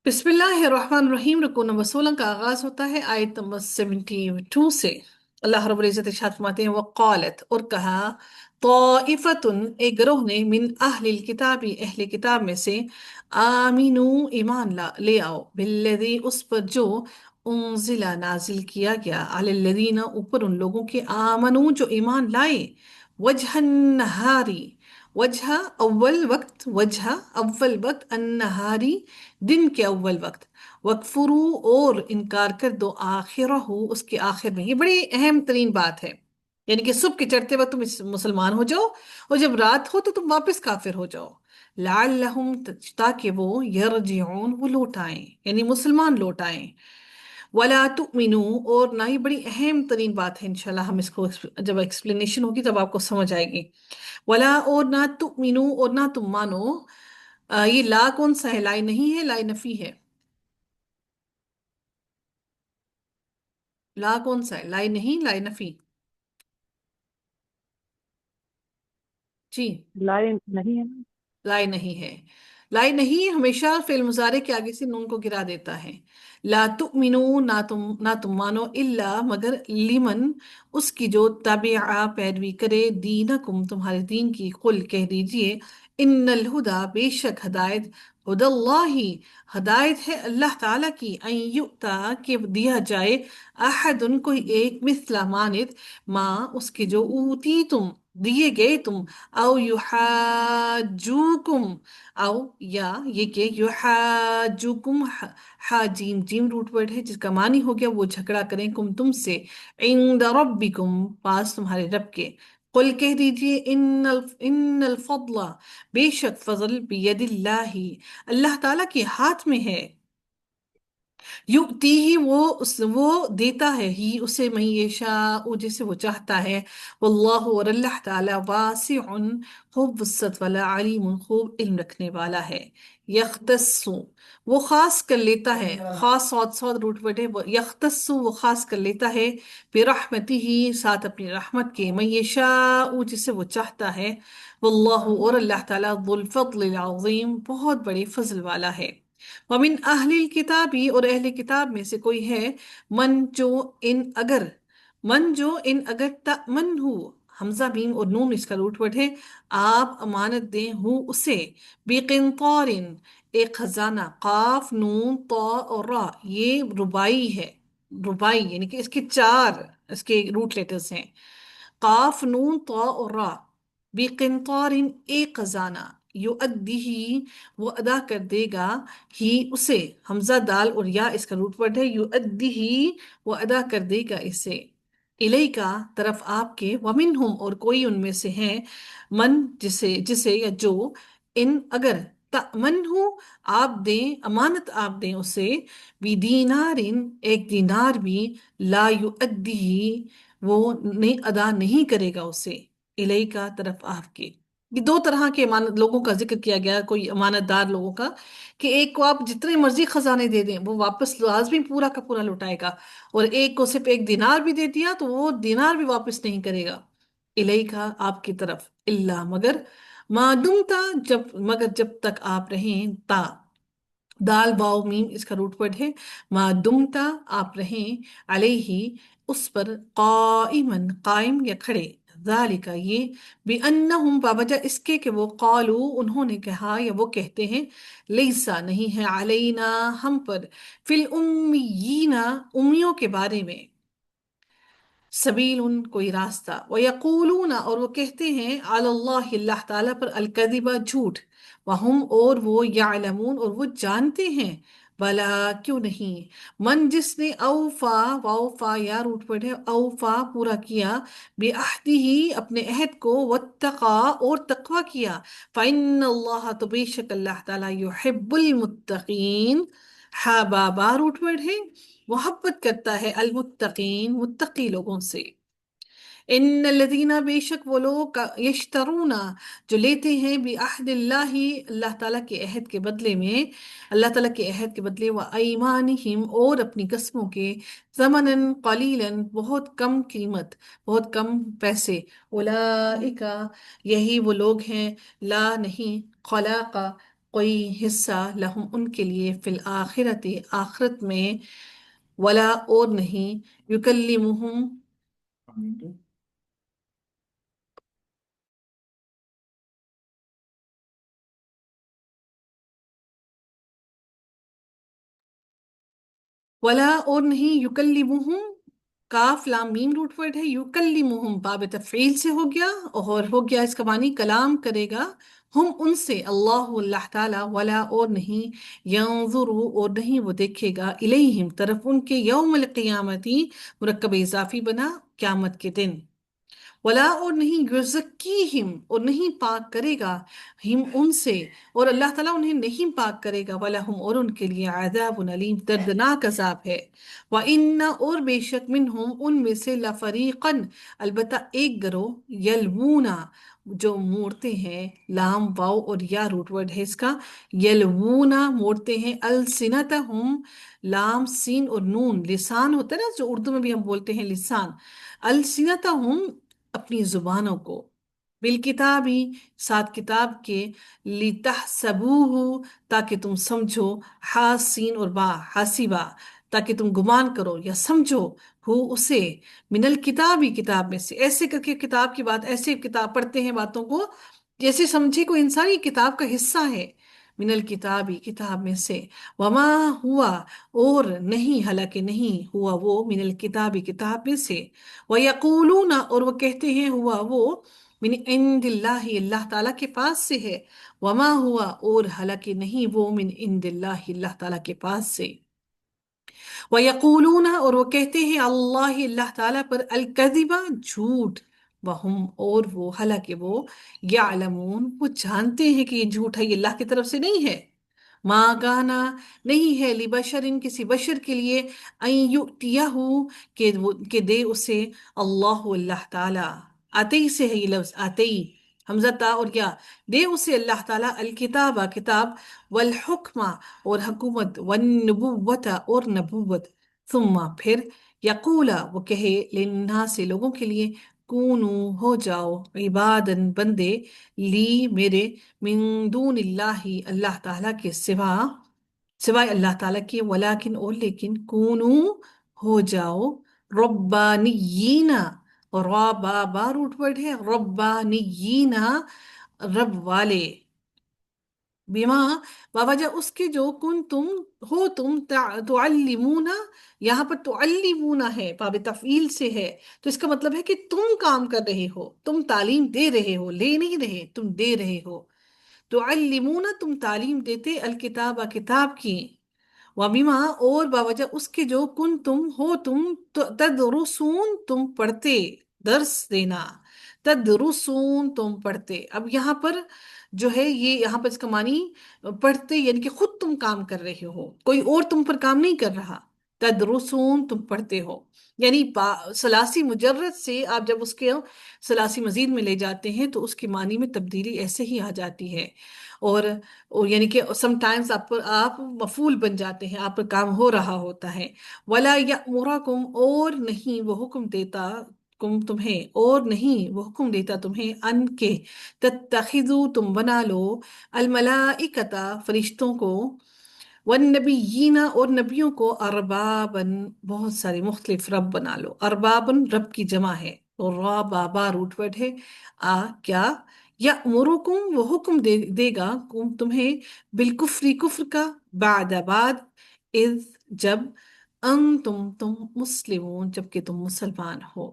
बिस्मिल्लाहिर्रहमानिर्रहीम। रुकू नंबर 16 का आगाज होता है आयत नंबर 72 से। अल्लाह रब्बुल इज्जत इरशाद फरमाते हैं, वक़ालत और कहा, तौइफ़तुन एक ग्रोह ने, मिन अहलिल किताबी अहले किताब में से, आमीनू ईमान ले आओ, बिल्लज़ी उस पर जो, उन्ज़िला नाजिल किया गया, अलल्लज़ीना ऊपर उन लोगों के, आमनू जो ईमान लाए, वजहन नहारी, वजह अव्वल वक्त, वजह अव्वल वक्त, अन्नहारी दिन के अव्वल वक्त, वकफुरू और इनकार कर दो, आखिरहू उसके आखिर में। ये बड़ी अहम तरीन बात है। यानी कि सुबह के चढ़ते वक्त तुम मुसलमान हो जाओ, और जब रात हो तो तुम वापस काफिर हो जाओ। लअल्लहुम, ताकि वो, यरजिऊन वो लौट आए, यानी मुसलमान लौट आए। वला तुमिनू, और ना, ही बड़ी अहम तरीन बात है, इंशाल्लाह हम इसको जब एक्सप्लेनेशन होगी तब आपको समझ आएगी। वला और ना तुमिनू और ना तुम मानो। ये ला कौन सा है? लाई नहीं है, लाई नफी है। ला कौन सा है? लाई नहीं, लाई नफी। जी। लाइन नहीं है ना। लाई नहीं है। लाई नहीं हमेशा फेल मुजारे के आगे से नून को गिरा देता है। ला तुमिनू, ना तुम मानो, इल्ला मगर, लिमन उसकी जो ताबिआ पैरवी करे, दीनकुम तुम्हारे दीन की, कुल कह दीजिए, इन्नल हुदा बेशक हदायत, हुदल्लाही हदायत है अल्लाह ताला की, अन युक्ता के दिया जाए, अहदुन कोई एक, मिसला मानित, माँ उसके जो, ऊती तुम दिए गए तुम, औ युहाजुकुम, औ या ये कि युहाजुकुम, हा जीम, जीम रूट वर्ड है जिसका मानी हो गया वो झगड़ा करें, कुम तुमसे, इंद रब्बिकुम पास तुम्हारे रब के। कुल कह दीजिए, इन्नल इन्नल फضला बेशक फजल, बियदिल्लाही अल्लाह ताला के हाथ में है, युक्ति ही वो देता है, ही उसे, मैं यशा जिसे वो चाहता है। वल्लाहु और अल्लाह ताला, वासिउन खूब वसत वाला, अलीमुन खूब इल्म रखने वाला है। यख्तस्सु वो खास कर लेता है, खास सौद सौद रूट वर्ड है वो, यख्तस्सु वो खास कर लेता है, बिरहमतिही साथ अपनी रहमत के, मैं यशा जिसे वो चाहता है। वल्लाहु और अल्लाह ताला, जुल फضल अज़ीम बहुत बड़े फजल वाला है। वमिन अहलिल किताबी और अहले किताब में से कोई है, मन जो इन अगर, मन जो इन अगर, तमन हु हमजा बीम और नून इसका रूट वर्ड है, आप अमानत दें हूँ उसे, बेकिंतारिन एक खजाना, काफ नून ता और रा ये रुबाई है। रुबाई यानी कि इसके चार, इसके रूट लेटर्स हैं, काफ नून ता और रा, बेकिंतारिन एक खजाना, युअद्दिही वो अदा कर देगा, ही उसे, हमजा दाल और या इसका रूट वर्ड है, युअद्दिही वो अदा कर देगा इसे, इलई का तरफ आपके, वमिनहुम और कोई उनमें से है, मन जिसे जिसे या जो, इन अगर, तमन हो आप दें, अमानत आप दें उसे, बिदीनारिन एक दीनार भी, ला युअद्दिही वो नहीं अदा नहीं करेगा उसे, इलई का तरफ आपके। ये दो तरह के अमानत लोगों का जिक्र किया गया, कोई अमानतदार लोगों का, कि एक को आप जितने मर्जी खजाने दे दें वो वापस लाजमी पूरा का पूरा लौटाएगा, और एक को सिर्फ एक दिनार भी दे दिया तो वो दिनार भी वापस नहीं करेगा, इलई का आपकी तरफ, इल्ला मगर, मादुमता जब, मगर जब तक आप रहें, ता दाल वाव मीम इसका रूट वर्ड है, मादुमता आप रहें, अलैहि उस पर, काइमन कायम या खड़े, जालिका ये, बिअन्नहुम बावजह इसके कि वो, कालू उन्होंने कहा या वो कहते हैं, लैसा नहीं है, अलैना हम पर, फिल उम्मीयीना उम्मियों के बारे में, सबील कोई रास्ता, व यकूलूना और वो कहते हैं, अल्लाह अल्लाह ताला पर, अलकदिबा झूठ, वहुम और वो, यालमून और वो जानते हैं, भला क्यों नहीं, मन जिसने, औफा वौफा या रूट वर्ड है, औफा पूरा किया, बेअहदी ही अपने अहद को, वत्तका और तकवा किया, फ़इन्नल्लाह तो बेशक अल्लाह ताला, युहिब्बुल मुत्तकीन, हा बाबा रूट वर्ड है, मोहब्बत करता है, अलमुत्तकीन मुत्तकी लोगों से। इन लदीना बेशक वो लोग, यश्तरूना जो लेते हैं, भी अहदिल्लाही अल्लाह ताला के अहद के बदले में, अल्लाह ताला के अहद के बदले, व अईमानिहिम और अपनी कसमों के, ज़मनन कलीलन बहुत कम कीमत, बहुत कम पैसे, उलाइका यही वो लोग हैं, ला नहीं, खलाका کوئی حصہ لہم ان کے لیے فی الآخرت آخرت میں، ولا اور نہیں، یکلمہم ولا اور نہیں، یکلمہم کاف لام میم روٹ ورڈ ہے، یکلمہم باب تفعیل سے ہو گیا، اور ہو گیا اس کا معنی کلام کرے گا، ہم ان سے، اللہ تعالی، ولا اور نہیں، ینظر اور نہیں وہ دیکھے گا، الیہم طرف ان کے، یوم القیامتی مرکب اضافی بنا قیامت کے دن، ولا اور نہیں، یزکیہم اور نہیں پاک کرے گا، ہم ان سے، اور اللہ تعالیٰ انہیں نہیں پاک کرے گا، وَلَهُمْ اور ان کے لیے عذاب علیم دردناک عذاب ہے، وَإِنَّ اور بے شک منہم ان میں سے لفریقاً البتہ ایک گروہ، یلوونا جو موڑتے ہیں، لام واو اور یا روٹ ورڈ ہے اس کا، یلوونا موڑتے ہیں، السنتہم لام سین اور نون لسان ہوتا ہے نا جو اردو میں بھی ہم بولتے ہیں لسان، السنتہم اپنی زبانوں کو، بالکتابی ساتھ کتاب کے، لِتَحْسَبُوهُ تاکہ تم سمجھو، حاسین اور با حاسبہ تاکہ تم گمان کرو یا سمجھو، ہو اسے، من الکتابی کتاب میں سے، ایسے کر کے کتاب کی بات، ایسے کتاب پڑھتے ہیں باتوں کو جیسے سمجھے کوئی انسان یہ کتاب کا حصہ ہے، من الکتابی کتاب میں سے، وما ہوا اور نہیں، حالانکہ نہیں ہوا وہ، من الکتابی کتاب میں سے، وَيَقُولُونَ اور وہ کہتے ہیں، ہوا وہ، من عند اللہ اللہ تعالیٰ کے پاس سے ہے، وما ہوا اور حالانکہ نہیں وہ، من عند اللہ اللہ تعالیٰ کے پاس سے، وَيَقُولُونَ اور وہ کہتے ہیں، اللہ اللہ تعالیٰ پر، الکذبہ جھوٹ، وہم اور وہ حالانکہ وہ، یعلمون وہ جانتے ہیں کہ یہ جھوٹ ہے، یہ اللہ کی طرف سے نہیں ہے، ما گانا نہیں ہے لبشر کسی بشر کے لیے، ان یؤتیہ کہ دے اسے، اللہ تعالی، آتی سے ہے یہ لفظ، آتی حمزہ تا اور یا، دے اسے اللہ تعالیٰ، الکتاب کتاب، والحکمہ اور حکومت، والنبوت اور نبوت، ثم پھر، یقولا وہ کہے، للناس سے لوگوں کے لیے، کونو ہو جاؤ، عبادن بندے، لی میرے، من دون اللہ اللہ تعالیٰ کے سوا، سوائے اللہ تعالیٰ کے، ولیکن اور لیکن، کونو ہو جاؤ، ربانیین، رابا با روٹ ورڈ ہے، ربانیین رب والے، بیما باوجہ اس کے جو کن تم ہو تم، تعلمون یہاں پر تعلمون ہے، باب تفعیل سے ہے، تو اس کا مطلب ہے کہ تم کام کر رہے ہو، تم تعلیم دے رہے ہو، لے نہیں رہے، تم دے رہے ہو، تعلمون تم تعلیم دیتے، الکتاب کتاب کی، وبما اور باوجہ اس کے جو کن تم ہو تم، تدرسون تم پڑھتے، درس دینا، تدرسون تم پڑھتے، اب یہاں پر جو ہے یہ یہاں پر اس کا معنی پڑھتے یعنی کہ خود تم کام کر رہے ہو، کوئی اور تم پر کام نہیں کر رہا، تدرسون تم پڑھتے ہو، یعنی ثلاثی مجرد سے آپ جب اس کے ثلاثی مزید میں لے جاتے ہیں تو اس کی معنی میں تبدیلی ایسے ہی آ جاتی ہے، اور یعنی کہ سم ٹائمز آپ مفعول بن جاتے ہیں، آپ پر کام ہو رہا ہوتا ہے، ولا یأمرکم اور نہیں وہ حکم دیتا کم تمہیں، اور نہیں وہ حکم دیتا تمہیں، ان کے، تتخذو تم بنا لو، الملائکتا فرشتوں کو، والنبیین اور نبیوں کو، اربابن بہت سارے مختلف رب بنا لو، اربابن رب کی جمع ہے، اور را بابا روٹ ورڈ ہے، کیا، یأمرکم وہ حکم دے گا کم تمہیں، بالکفری کفر کا، بعد اذ جب، تم مسلمون جبکہ تم مسلمان ہو،